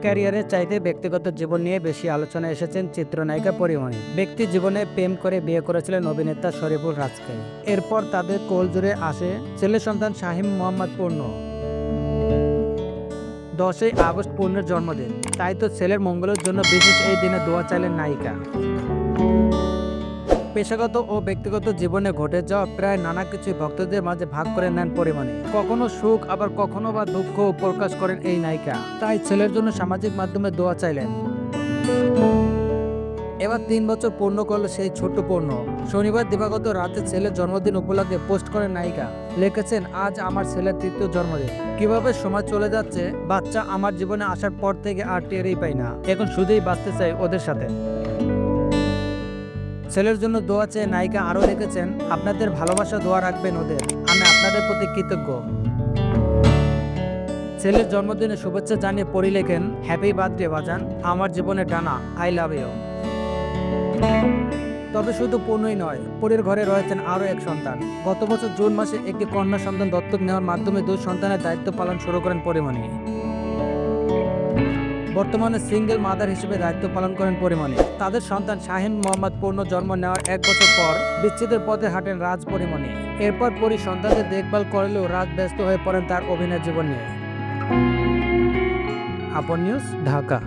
ক্যারিয়ারের চাইতে ব্যক্তিগত জীবন নিয়ে বেশি আলোচনায় এসেছেন চিত্রনায়িকা পরীমণি। ব্যক্তি জীবনে প্রেম করে বিয়ে করেছিলেন অভিনেতা শরীফুল রাজকে। এরপর তাদের কোল জুড়ে আসে ছেলে সন্তান শাহীম মোহাম্মদ পূর্ণ। 10ই আগস্ট পূর্ণের জন্মদিন, তাই তো ছেলের মঙ্গলের জন্য বিশেষ এই দিনে দোয়া চাইলেন নায়িকা। পেশাগত ও ব্যক্তিগত জীবনে ঘটে যাওয়া প্রায় নানা কিছুই ভক্তদের মাঝে ভাগ করে নেন পরীমণি। কখনো সুখ আবার কখনো বা দুঃখ প্রকাশ করেন এই নায়িকা। তাই ছেলের জন্য সামাজিক মাধ্যমে দোয়া চাইলেন। এবার 3 বছর পূর্ণ করলো সেই ছোট্ট পূর্ণ। শনিবার দিবাগত রাতে ছেলের জন্মদিন উপলক্ষে পোস্ট করেন নায়িকা। লিখেছেন, আজ আমার ছেলের 3য় জন্মদিন। কিভাবে সময় চলে যাচ্ছে, বাচ্চা আমার জীবনে আসার পর থেকে আর টেরই পাই না। এখন শুধুই বাঁচতে চাই ওদের সাথে। ছেলের জন্য দোয়া চেয়ে নায়িকা আরও লিখেছেন, আপনাদের ভালোবাসা দোয়া রাখবেন ওদের, আমি আপনাদের প্রতি কৃতজ্ঞ। ছেলের জন্মদিনে শুভেচ্ছা জানিয়ে পরি লেখেন, হ্যাপি বার্থডে বাজান, আমার জীবনে টানা, আই লাভ ইউ। তবে শুধু পূর্ণই নয়, পরীর ঘরে রয়েছেন আরও এক সন্তান। গত বছর জুন মাসে একটি কন্যা সন্তান দত্তক নেওয়ার মাধ্যমে 2 সন্তানের দায়িত্ব পালন শুরু করেন পরীমণি। বর্তমানে সিঙ্গেল মাদার হিসেবে দায়িত্ব পালন করেন পরীমণি। তাদের সন্তান শাহীম মোহাম্মদ পূর্ণ জন্ম নেওয়ার 1 বছর পর বিচ্ছেদের পথে হাঁটেন রাজ পরীমণি। এরপর পরী সন্তানদের দেখভাল করলেও রাজ ব্যস্ত হয়ে পড়েন তার অভিনয় জীবন নিয়ে। আপন নিউজ, ঢাকা।